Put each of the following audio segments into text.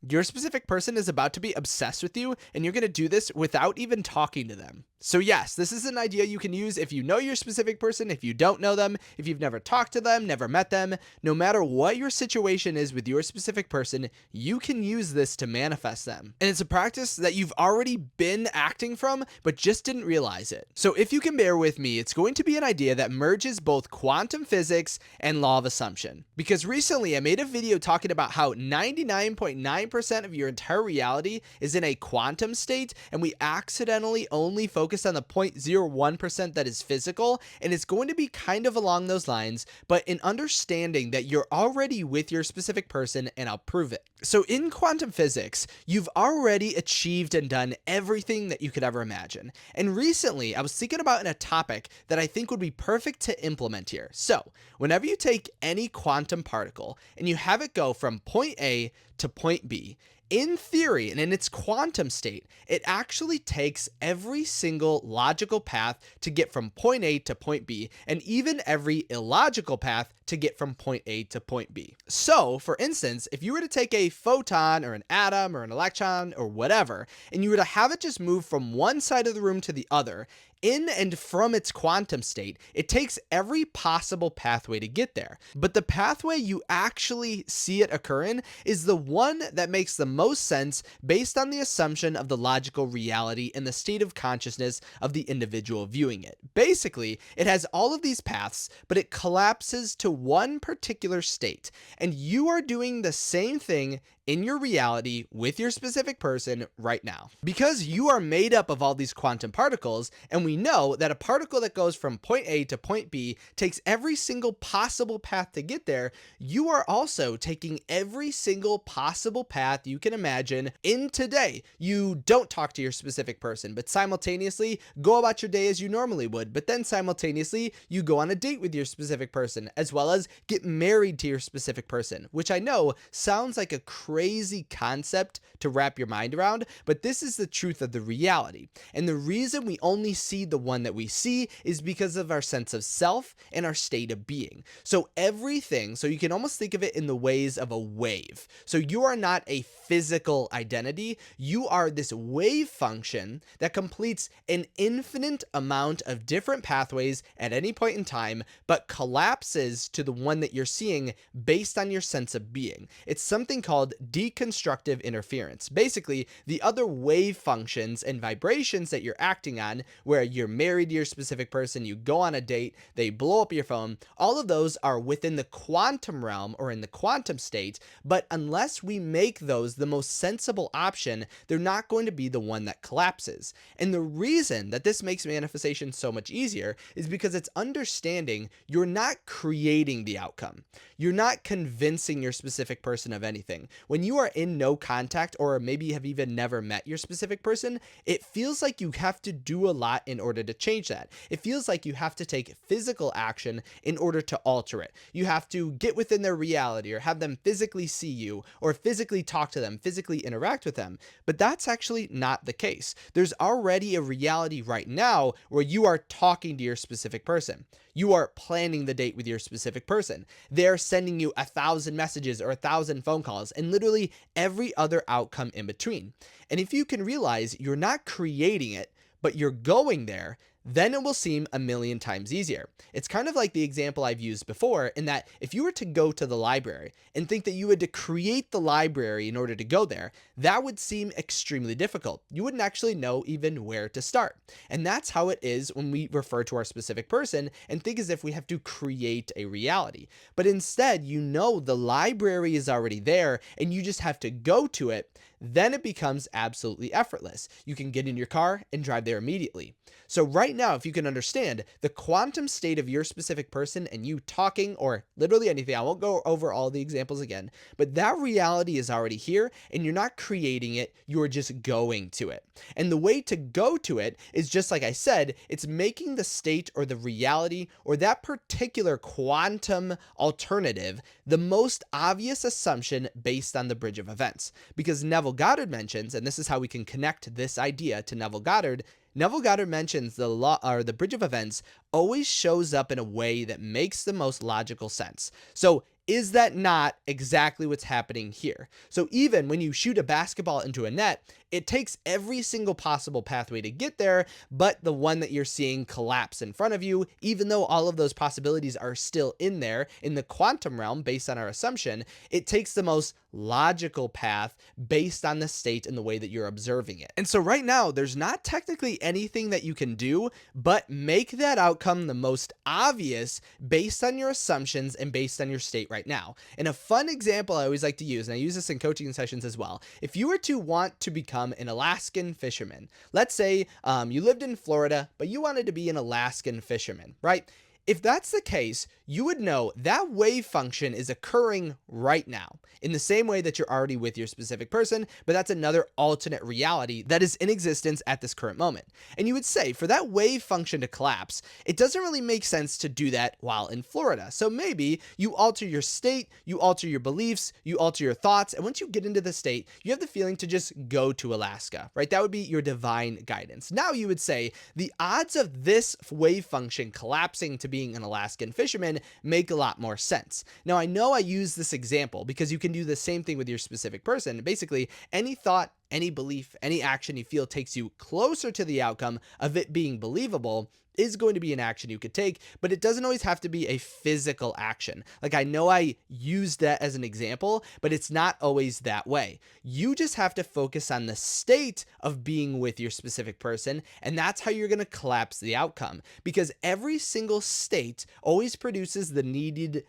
Your specific person is about to be obsessed with you, and you're going to do this without even talking to them. So yes, this is an idea you can use if you know your specific person, if you don't know them, if you've never talked to them, never met them. No matter what your situation is with your specific person, you can use this to manifest them. And it's a practice that you've already been acting from, but just didn't realize it. So if you can bear with me, it's going to be an idea that merges both quantum physics and law of assumption. Because recently I made a video talking about how 99.9% of your entire reality is in a quantum state, and we accidentally only focus on the 0.01% that is physical, and it's going to be kind of along those lines, but in understanding that you're already with your specific person, and I'll prove it. So in quantum physics, you've already achieved and done everything that you could ever imagine. And recently, I was thinking about a topic that I think would be perfect to implement here. So whenever you take any quantum particle and you have it go from point A to point B, in theory and in its quantum state, it actually takes every single logical path to get from point A to point B, and even every illogical path to get from point A to point B. So, for instance, if you were to take a photon or an atom or an electron or whatever, and you were to have it just move from one side of the room to the other, in and from its quantum state, it takes every possible pathway to get there. But the pathway you actually see it occur in is the one that makes the most sense based on the assumption of the logical reality and the state of consciousness of the individual viewing it. Basically, it has all of these paths, but it collapses to one particular state. And you are doing the same thing in your reality with your specific person right now. Because you are made up of all these quantum particles, and we know that a particle that goes from point A to point B takes every single possible path to get there, you are also taking every single possible path you can imagine in today. You don't talk to your specific person, but simultaneously go about your day as you normally would, but then simultaneously you go on a date with your specific person, as well as get married to your specific person, which I know sounds like a crazy concept to wrap your mind around, but this is the truth of the reality. And the reason we only see the one that we see is because of our sense of self and our state of being. So you can almost think of it in the ways of a wave. So you are not a physical identity, you are this wave function that completes an infinite amount of different pathways at any point in time, but collapses to the one that you're seeing based on your sense of being. It's something called deconstructive interference. Basically, the other wave functions and vibrations that you're acting on, where you're married to your specific person, you go on a date, they blow up your phone, all of those are within the quantum realm or in the quantum state, but unless we make those the most sensible option, they're not going to be the one that collapses. And the reason that this makes manifestation so much easier is because it's understanding you're not creating the outcome. You're not convincing your specific person of anything. When you are in no contact, or maybe have even never met your specific person, it feels like you have to do a lot in order to change that. It feels like you have to take physical action in order to alter it. You have to get within their reality, or have them physically see you, or physically talk to them, physically interact with them. But that's actually not the case. There's already a reality right now where you are talking to your specific person. You are planning the date with your specific person. They're sending you 1,000 messages or 1,000 phone calls, and literally every other outcome in between. And if you can realize you're not creating it, but you're going there, then it will seem a million times easier. It's kind of like the example I've used before, in that if you were to go to the library and think that you had to create the library in order to go there, that would seem extremely difficult. You wouldn't actually know even where to start. And that's how it is when we refer to our specific person and think as if we have to create a reality. But instead, you know the library is already there and you just have to go to it. Then it becomes absolutely effortless. You can get in your car and drive there immediately. So right now, if you can understand the quantum state of your specific person and you talking, or literally anything, I won't go over all the examples again, but that reality is already here and you're not creating it, you're just going to it. And the way to go to it is, just like I said, it's making the state or the reality or that particular quantum alternative the most obvious assumption based on the bridge of events. Because Neville Goddard mentions, and this is how we can connect this idea to Neville Goddard mentions the law, or the bridge of events, always shows up in a way that makes the most logical sense. So Is that not exactly what's happening here? So even when you shoot a basketball into a net, it takes every single possible pathway to get there, but the one that you're seeing collapse in front of you, even though all of those possibilities are still in there in the quantum realm based on our assumption, it takes the most logical path based on the state and the way that you're observing it. And so right now, there's not technically anything that you can do but make that outcome the most obvious based on your assumptions and based on your state right now. And a fun example I always like to use, and I use this in coaching sessions as well, if you were to want to become an Alaskan fisherman, let's say you lived in Florida, but you wanted to be an Alaskan fisherman, right? If that's the case, you would know that wave function is occurring right now in the same way that you're already with your specific person, but that's another alternate reality that is in existence at this current moment. And you would say for that wave function to collapse, it doesn't really make sense to do that while in Florida. So maybe you alter your state, you alter your beliefs, you alter your thoughts, and once you get into the state, you have the feeling to just go to Alaska, right? That would be your divine guidance. Now you would say the odds of this wave function collapsing to being an Alaskan fisherman make a lot more sense. Now, I know I use this example because you can do the same thing with your specific person. Basically, any thought, any belief, any action you feel takes you closer to the outcome of it being believable is going to be an action you could take, but it doesn't always have to be a physical action. Like, I know I used that as an example, but it's not always that way. You just have to focus on the state of being with your specific person, and that's how you're going to collapse the outcome, because every single state always produces the needed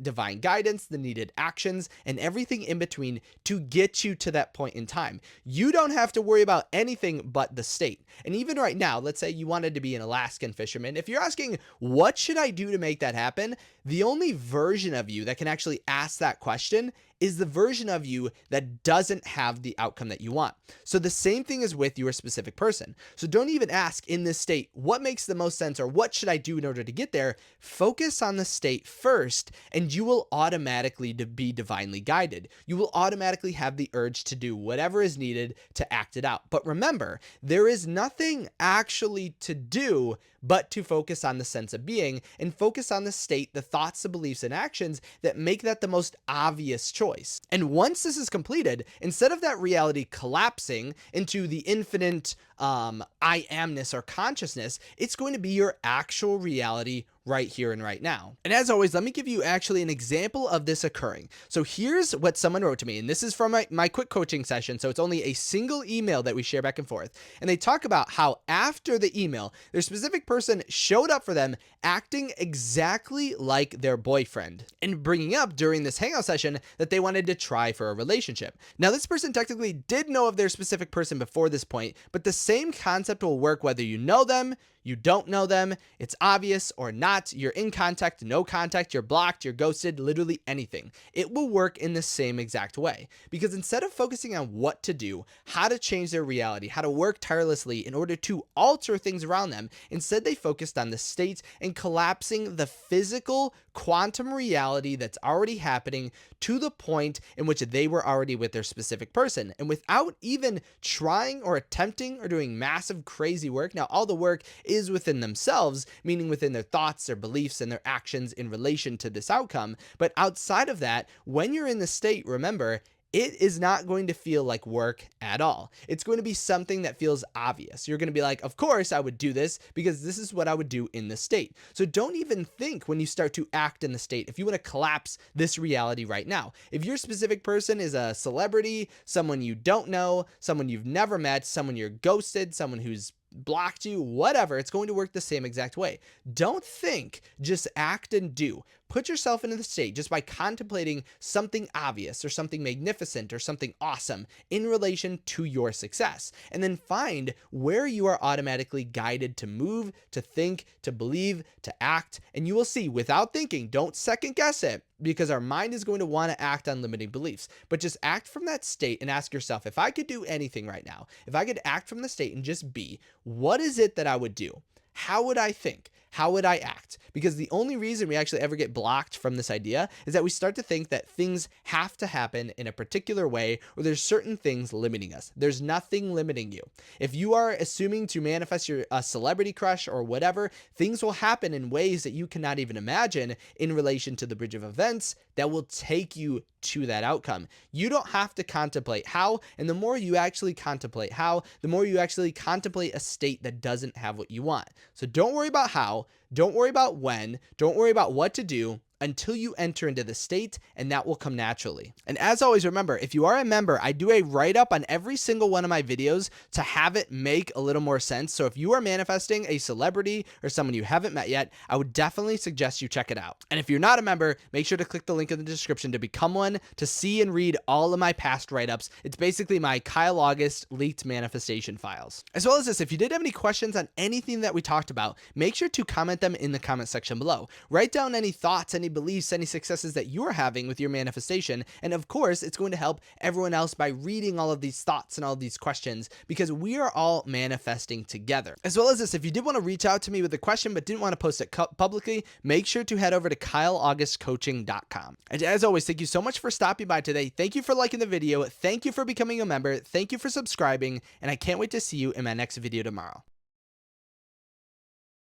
divine guidance, the needed actions, and everything in between to get you to that point in time. You don't have to worry about anything but the state. And even right now, let's say you wanted to be an Alaskan fisherman. If you're asking, what should I do to make that happen? The only version of you that can actually ask that question is the version of you that doesn't have the outcome that you want. So the same thing is with your specific person. So don't even ask in this state, what makes the most sense or what should I do in order to get there? Focus on the state first, and you will automatically be divinely guided. You will automatically have the urge to do whatever is needed to act it out. But remember, there is nothing actually to do but to focus on the sense of being and focus on the state, the thoughts, the beliefs, and actions that make that the most obvious choice. And once this is completed, instead of that reality collapsing into the infinite I amness or consciousness, it's going to be your actual reality right here and right now. And as always, let me give you actually an example of this occurring. So here's what someone wrote to me, and this is from my quick coaching session. So it's only a single email that we share back and forth. And they talk about how after the email, their specific person showed up for them acting exactly like their boyfriend and bringing up during this hangout session that they wanted to try for a relationship. Now, this person technically did know of their specific person before this point, but the same concept will work whether you know them, you don't know them, it's obvious or not, you're in contact, no contact, you're blocked, you're ghosted, literally anything. It will work in the same exact way. Because instead of focusing on what to do, how to change their reality, how to work tirelessly in order to alter things around them, instead they focused on the state and collapsing the physical quantum reality that's already happening to the point in which they were already with their specific person. And without even trying or attempting or doing massive crazy work, now all the work is within themselves, meaning within their thoughts, their beliefs, and their actions in relation to this outcome. But outside of that, when you're in the state, remember, it is not going to feel like work at all. It's going to be something that feels obvious. You're going to be like, of course I would do this because this is what I would do in the state. So don't even think when you start to act in the state, if you want to collapse this reality right now. If your specific person is a celebrity, someone you don't know, someone you've never met, someone you're ghosted, someone who's blocked you, whatever, it's going to work the same exact way. Don't think, just act and do. Put yourself into the state just by contemplating something obvious or something magnificent or something awesome in relation to your success. And then find where you are automatically guided to move, to think, to believe, to act. And you will see without thinking, don't second guess it, because our mind is going to want to act on limiting beliefs. But just act from that state and ask yourself, if I could do anything right now, if I could act from the state and just be, what is it that I would do? How would I think? how would I act? Because the only reason we actually ever get blocked from this idea is that we start to think that things have to happen in a particular way, or there's certain things limiting us. There's nothing limiting you. If you are assuming to manifest your celebrity crush or whatever, things will happen in ways that you cannot even imagine in relation to the bridge of events that will take you to that outcome. You don't have to contemplate how, and the more you actually contemplate how, the more you actually contemplate a state that doesn't have what you want. So don't worry about how, don't worry about when, don't worry about what to do until you enter into the state, and that will come naturally. And as always, remember, if you are a member, I do a write-up on every single one of my videos to have it make a little more sense. So if you are manifesting a celebrity or someone you haven't met yet, I would definitely suggest you check it out. And if you're not a member, make sure to click the link in the description to become one, to see and read all of my past write-ups. It's basically my Kyle August leaked manifestation files. As well as this, if you did have any questions on anything that we talked about, make sure to comment them in the comment section below. Write down any thoughts, any beliefs, any successes that you're having with your manifestation. And of course, it's going to help everyone else by reading all of these thoughts and all of these questions, because we are all manifesting together. As well as this, if you did want to reach out to me with a question but didn't want to post it publicly, make sure to head over to kyleaugustcoaching.com. And as always, thank you so much for stopping by today. Thank you for liking the video. Thank you for becoming a member. Thank you for subscribing. And I can't wait to see you in my next video tomorrow.